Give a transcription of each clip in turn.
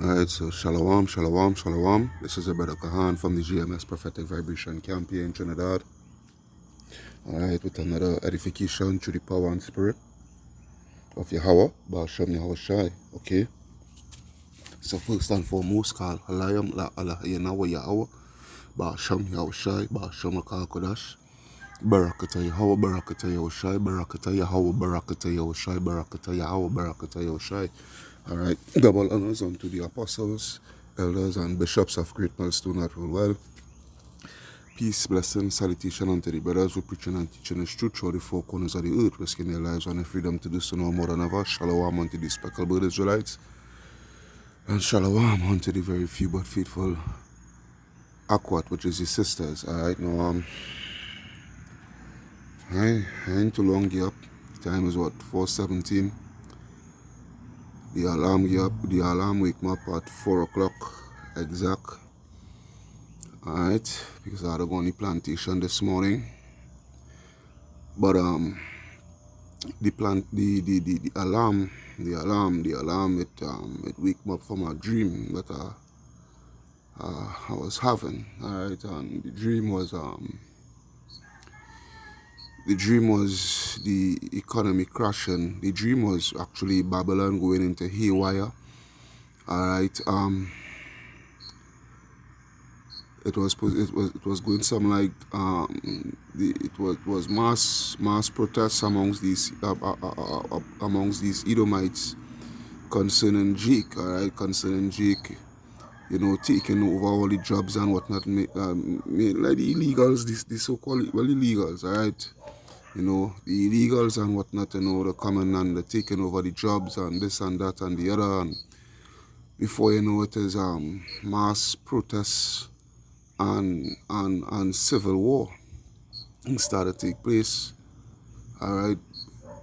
Alright, so shalom, shalom, shalom. This is your brother Kahan from the GMS Prophetic Vibration Campaign, Trinidad. Alright, with another edification through the power and spirit of Yahweh, Ba'ashem Yahweh Shai. Okay? So first and foremost, call Halayam La Allah Yahweh Yahweh, Ba'ashem Yahweh Shai, Ba'ashem Akal Kodash. Barakata Yahweh, Barakata Yahweh Shai, Barakata Yahweh, Barakata Yahweh Shai, Barakata Yahweh, Barakata Yahweh Shai. Alright, double honors unto the apostles, elders, and bishops of Great Millstone that rule well. Peace, blessing, salutation unto the brothers who preaching and teaching His truth throughout the four corners of the earth, risking their lives and their freedom to do so no more than ever. Shalom unto the speckled Israelites, and shalom unto the very few but faithful Akwat, which is His sisters. Alright, now I ain't too long get up. Time is what, 4:17. The alarm wake me up at 4 o'clock exact. Alright, because I had to go on the plantation this morning. But the alarm it wake me up from a dream that I was having. Alright, and the dream was the economy crashing. The dream was actually Babylon going into haywire. Alright, it was going some like it was mass protests amongst these Edomites concerning Jake. Alright, concerning Jake, taking over all the jobs and whatnot. Like the illegals, the so-called illegals. Alright. The illegals and whatnot, they're coming and they're taking over the jobs and this and that and the other, and before you know it is mass protests and civil war started to take place. Alright,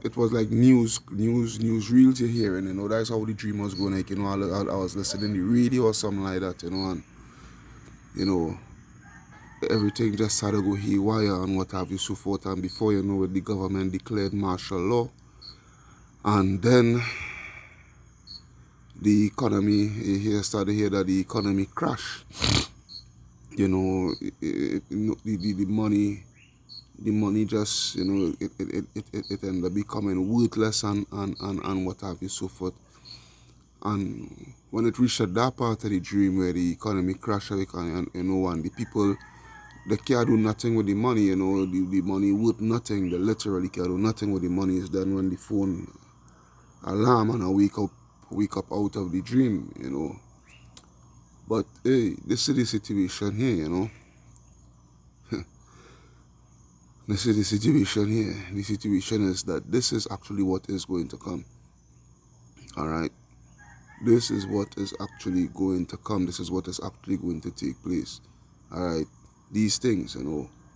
it was like news reels you're hearing, that's how the dream was going. Like, I was listening to the radio or something like that, and everything just started to go haywire and what have you, so forth. And before you know it, the government declared martial law. And then the economy, started to hear that the economy crashed. The money just, it ended up becoming worthless and what have you, so forth. And when it reached that part of the dream where the economy crashed, and the people, they can't do nothing with the money, the money worth nothing. They literally can't do nothing with the money. Is then when the phone alarm and I wake up out of the dream, But hey, this is the situation here, This is the situation here. The situation is that this is actually what is going to come. Alright. This is what is actually going to come. This is what is actually going to take place. Alright. These things,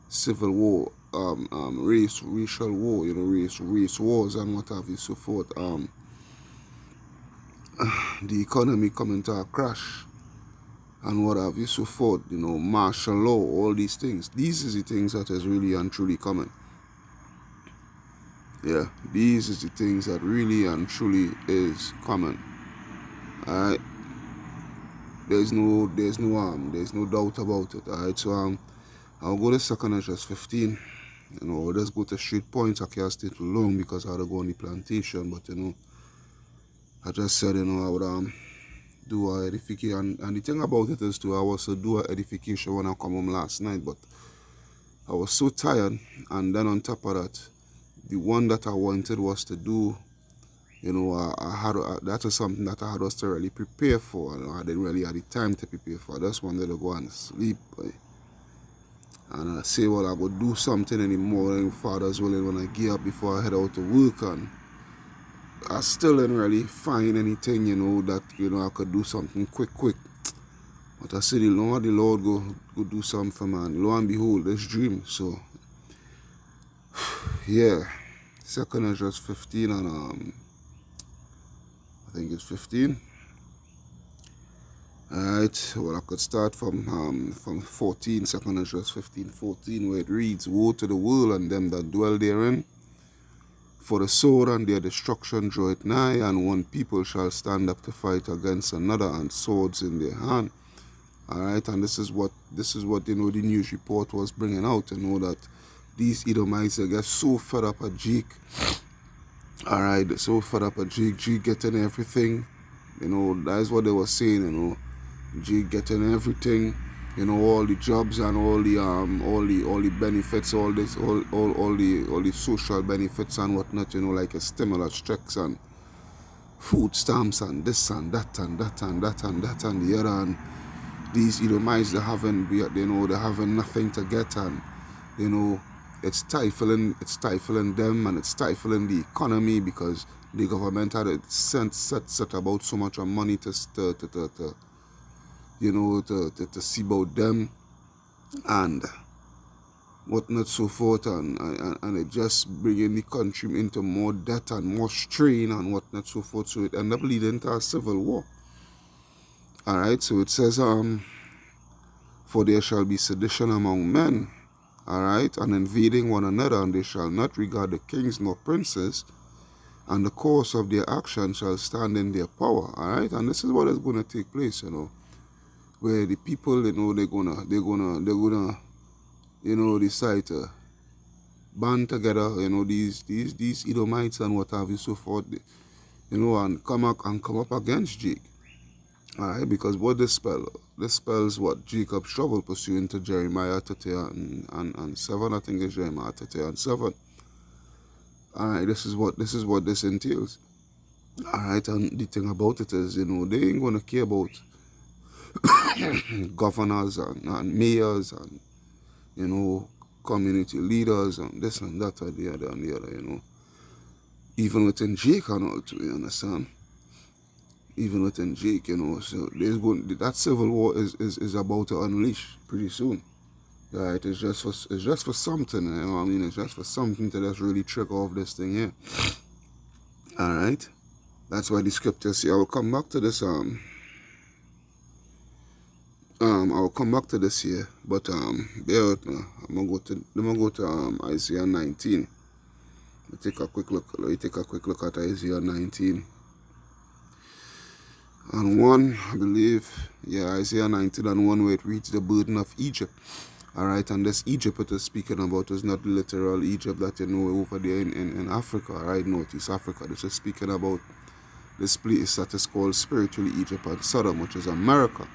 civil war, racial war, race wars and what have you, so forth. The economy coming to a crash and what have you, so forth. Martial law, all these things. These is the things that is really and truly coming. Yeah, these is the things that really and truly is coming. Alright. There's no doubt about it. Alright, so I'll go to 2nd Esdras 15. Let's go to straight points. I can't stay too long because I had to go on the plantation, but I just said I would do a edification, and the thing about it is too, I was to do a edification when I come home last night, but I was so tired. And then on top of that, the one that I wanted was to do, that is something that I had us to really prepare for. I didn't really have the time to prepare for. I just wanted to go and sleep. And I say, well, I would do something in the morning, Father's willing, when I get up before I head out to work. And I still didn't really find anything, that, I could do something quick. But I said, the Lord go do something for man. Lo and behold, this dream. So, yeah. 2nd Esdras 15 and I think it's 15. Alright, well, I could start from 14, 2nd Esdras 15:14, where it reads, Woe to the world and them that dwell therein, For the sword and their destruction draweth nigh, and one people shall stand up to fight against another, and swords in their hand. All right, and this is what the news report was bringing out. That these Edomites, they get so fed up at Jake. All right, they're so fed up at Jake. Jake getting everything. That's what they were saying. Jake getting everything. All the jobs and all the benefits, all the social benefits and whatnot. Like a stimulus checks and food stamps and this and that and that and that and that and the other. And these Edomites, they're having nothing to get, and it's stifling them, and it's stifling the economy, because the government had a set about so much money to see about them and whatnot, so forth, and it just bringing the country into more debt and more strain and whatnot, so forth. So it ended up leading to a civil war. All right, so it says, for there shall be sedition among men, all right, and invading one another, and they shall not regard the kings nor princes, and the course of their action shall stand in their power. All right, and this is what is going to take place, where the people, they're gonna decide to band together, these Edomites and what have you, so forth, and come up against Jake. All right, because what this spells what Jacob's trouble, pursuant to Jeremiah 30 and 7. I think it's Jeremiah 30 and 7. All right, this is what this entails. All right, and the thing about it is, they ain't gonna care about governors and mayors and community leaders and this and that and the other, even within Jake and all too, you understand? Even within Jake, so that civil war is about to unleash pretty soon. Right, it's just for something, it's just for something to just really trigger off this thing here. All right, that's why the scriptures say. I will come back to this. I'll come back to this here, but bear with me. I'm gonna go to Isaiah 19. Let me take a quick look at Isaiah 19. And 1, I believe, Isaiah 19 and 1, where it reads the burden of Egypt. All right, and this Egypt it is speaking about is not literal Egypt that over there in Africa, all right, Northeast Africa. This is speaking about this place that is called spiritually Egypt and Sodom, which is America.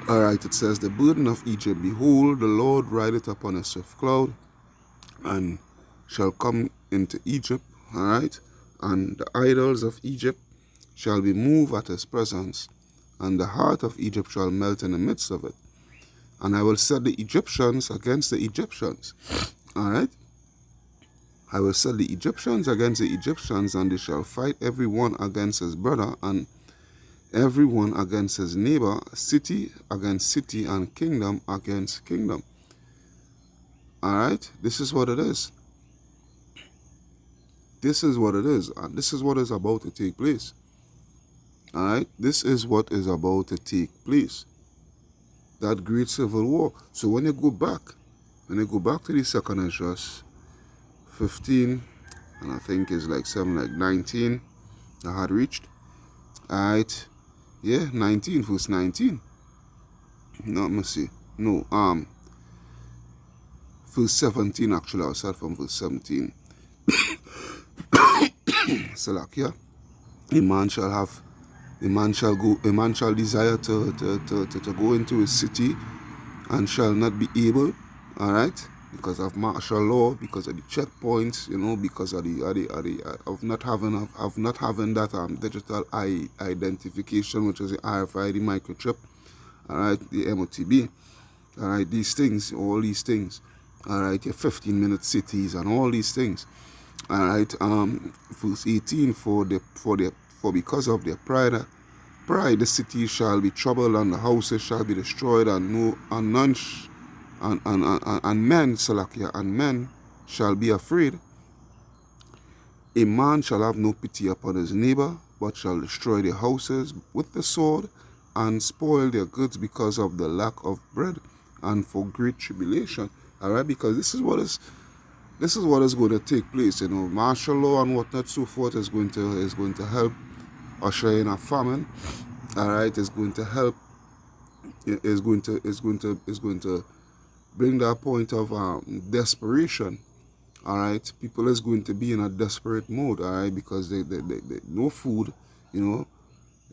All right, it says, the burden of Egypt, behold, the Lord rideth upon a swift cloud, and shall come into Egypt, all right, and the idols of Egypt shall be moved at his presence, and the heart of Egypt shall melt in the midst of it. And I will set the Egyptians against the Egyptians. All right? I will set the Egyptians against the Egyptians, and they shall fight every one against his brother, and every one against his neighbor, city against city, and kingdom against kingdom. All right? This is what it is. This is what it is, and this is what is about to take place. All right, this is what is about to take place. That great civil war. So when you go back to the 2nd Ezra 15, and I think it's like 19, I had reached. All right, 19, verse 19. No, let me see. No, verse 17 actually. I'll start from verse 17. Salakia, a man shall desire to go into a city and shall not be able, all right, because of martial law, because of the checkpoints, because of of not having that digital identification, which is the RFID microchip, all right, the MOTB, all right, all these things, all right, your 15-minute cities and all these things, all right. Verse 18, for because of their pride, the city shall be troubled, and the houses shall be destroyed, and men, Salakia, and men shall be afraid. A man shall have no pity upon his neighbor, but shall destroy their houses with the sword, and spoil their goods because of the lack of bread, and for great tribulation. All right, because this is what is this is what is going to take place. Martial law and whatnot, so forth is going to help usher in a famine. All right, is going to help. Is going to bring that point of desperation. All right, people is going to be in a desperate mode. All right, because they no food.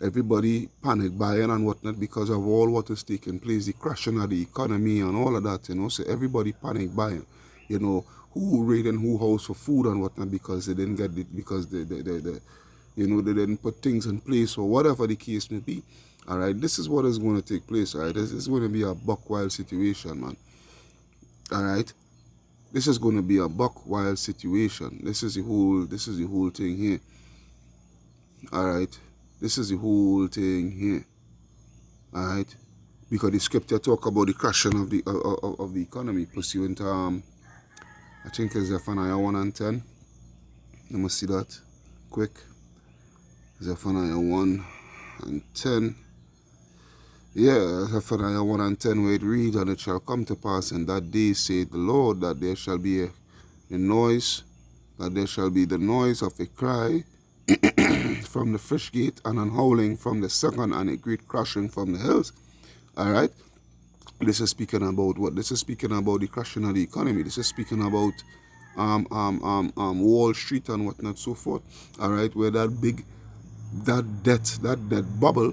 Everybody panic buying and whatnot because of all what is taking place, the crashing of the economy and all of that, so everybody panic buying, who raiding who house for food and whatnot because they didn't get it, because they didn't put things in place or whatever the case may be. All right, this is what is going to take place. All right, this is going to be a buck wild situation, man. All right, this is going to be a buck wild situation. This is the whole thing here. All right, this is the whole thing here. All right, because the scripture talk about the crashing of the economy pursuant I think it's Zephaniah 1 and 10. Let me see that quick. Zephaniah 1 and 10. Yeah, Zephaniah 1 and 10, where it reads, "And it shall come to pass in that day, saith the Lord, that there shall be a noise, that there shall be the noise of a cry from the fish gate, and an howling from the second, and a great crashing from the hills." All right. This is speaking about what? This is speaking about the crashing of the economy. This is speaking about Wall Street and whatnot, so forth. All right, where that debt bubble,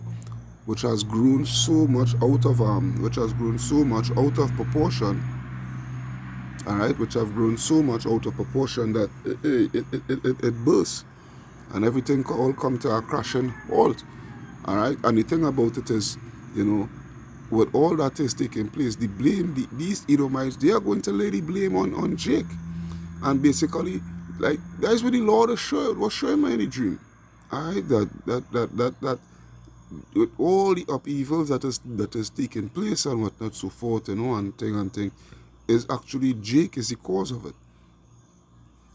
which has grown so much out of proportion. All right, which have grown so much out of proportion that it bursts, and everything all come to a crashing halt. All right, and the thing about it is, with all that is taking place, these Edomites, they are going to lay the blame on Jake. And basically, like, that's what the Lord was showing me in the dream. All right, that with all the upheavals that is taking place and whatnot, so forth, and thing, is actually Jake is the cause of it.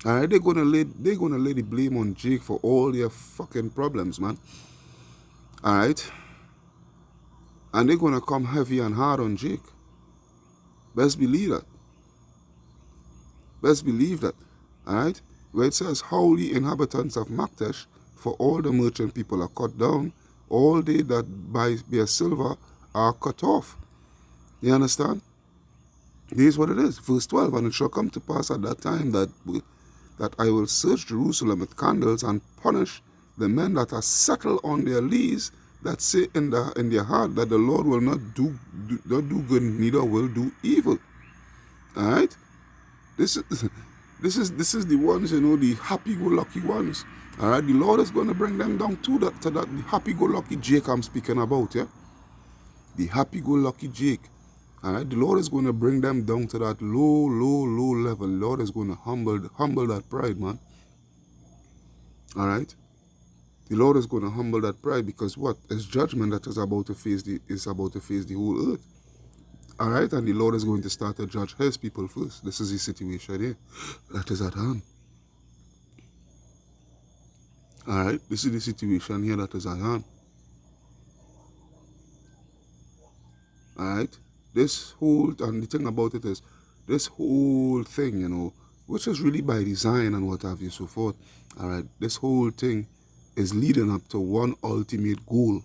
All right, they're gonna lay the blame on Jake for all their fucking problems, man. All right. And they're going to come heavy and hard on Jake. Best believe that. Best believe that. Alright? Where it says, "How the inhabitants of Maktesh, for all the merchant people are cut down, all they that buy their silver are cut off." You understand? Here's what it is. Verse 12, "And it shall come to pass at that time that I will search Jerusalem with candles, and punish the men that are settled on their lees, that say in their heart that the Lord will not do good, neither will do evil." All right, this is the ones, the happy-go-lucky ones. All right, the Lord is going to bring them down to that the happy-go-lucky Jake I'm speaking about. Yeah, the happy-go-lucky Jake. All right, the Lord is going to bring them down to that low level. The Lord is going to humble that pride, man. All right. The Lord is going to humble that pride, because what? It's judgment that is about to face the whole earth. All right, and the Lord is going to start to judge His people first. This is the situation here that is at hand. All right, this is the situation here that is at hand. All right, and the thing about it is, this whole thing, which is really by design and what have you, so forth. All right, this whole thing is leading up to one ultimate goal.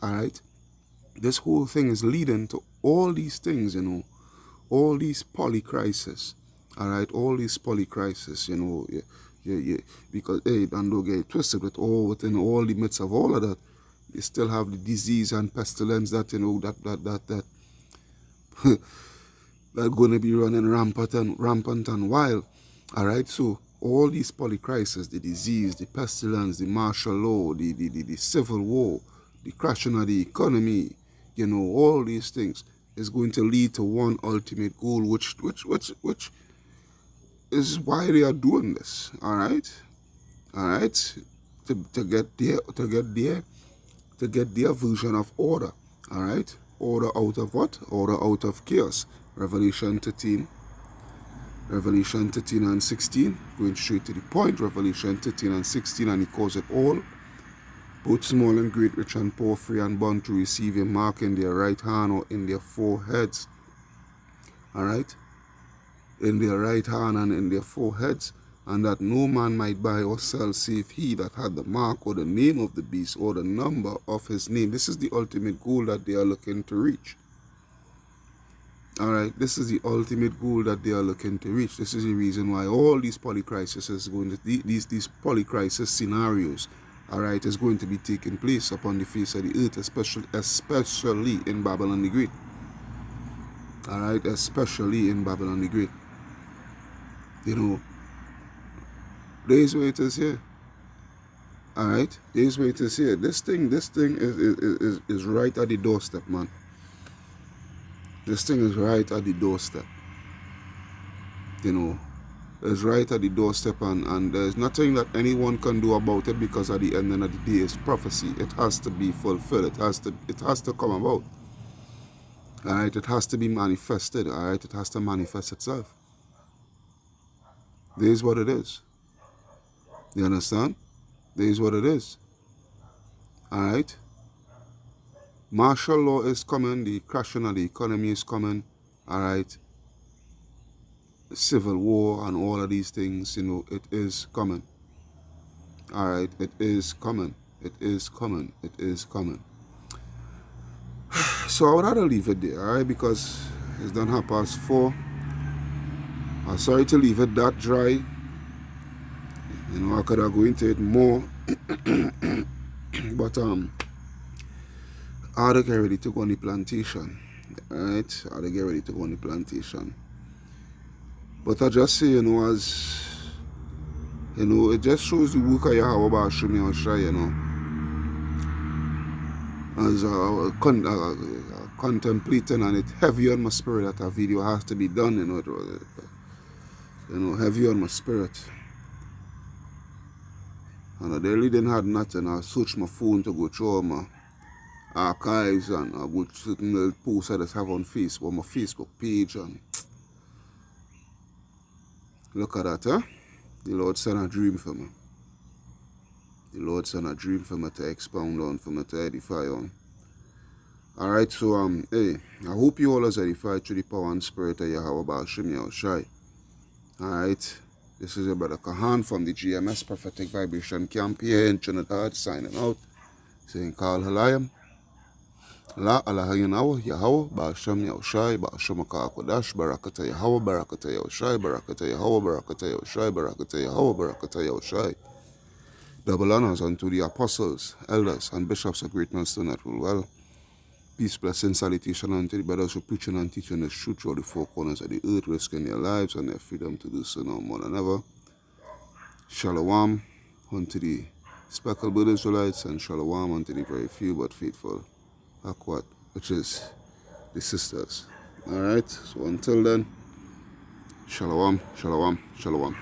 All right, this whole thing is leading to all these things, all these polycrisis. All right, all these polycrisis, yeah, because and don't get twisted within all the midst of all of that, you still have the disease and pestilence that that going to be running rampant and wild. All right, so all these polycrisis, the disease, the pestilence, the martial law, the civil war, the crashing of the economy, all these things is going to lead to one ultimate goal, which is why they are doing this. All right, to get their version of order. All right, order out of what? Order out of chaos. Revelation 13 and 16, going straight to the point. Revelation 13 and 16, and He calls it all, both small and great, rich and poor, free and bond, to receive a mark in their right hand or in their foreheads. All right, in their right hand and in their foreheads, and that no man might buy or sell save he that had the mark or the name of the beast or the number of his name. This is the ultimate goal that they are looking to reach. All right, this is the ultimate goal that they are looking to reach. This is the reason why all these polycrises is going to these polycrisis scenarios, all right, is going to be taking place upon the face of the earth, especially in Babylon the Great. All right, especially in Babylon the Great. You know, there's where it is here. All right, there's where it is here. This thing is right at the doorstep, man. This thing is right at the doorstep. You know, it's right at the doorstep, and there's nothing that anyone can do about it, because at the end of the day, it's prophecy. It has to be fulfilled. It has to come about. All right, it has to be manifested. All right, it has to manifest itself. This is what it is. You understand? This is what it is. All right. Martial law is coming. The crashing of the economy is coming. All right. Civil war and all of these things, you know, it is coming. All right, it is coming. It is coming. It is coming. So I would rather leave it there, all right, because it's done 4:30. I'm sorry to leave it that dry. You know, I could have go into it more, but I had to get ready to go on the plantation. All right, I had to get ready to go on the plantation. But I just say, you know, as you know, it just shows the work of Yahweh Bashim Yahushua, you know. As contemplating on it, heavy on my spirit that a video has to be done, you know, heavy on my spirit. And I really didn't have nothing. I searched my phone to go through all my archives, and I go certain little posts I just have on Facebook, my Facebook page, and look at that, huh? The Lord sent a dream for me. The Lord sent a dream for me to expound on, for me to edify on. Alright, so hey, I hope you all are edified through the power and spirit of Yahweh Bashim Yahushua. Alright, this is your brother Kahan from the GMS Prophetic Vibration Camp here in Trinidad, signing out, saying Kal Halayim, La Allah Yahweh, Yahweh, Bashim Yahushua, Bashim Akakodash, Barakata Yahweh, Barakata Yahushua, Barakata Yahweh, Barakata Yahushua, Barakata Yahweh, Barakata Yahushua. Double honors unto the apostles, elders, and bishops of Great Millstone that rule well. Peace, blessing, salutation unto the brothers who preaching and teaching the truth through the four corners of the earth, risking their lives and their freedom to do so now more than ever. Shalom unto the speckled Israelites, and shalom unto the very few but faithful Akwat, which is the sisters. Alright, so until then, shalom, shalom, shalom.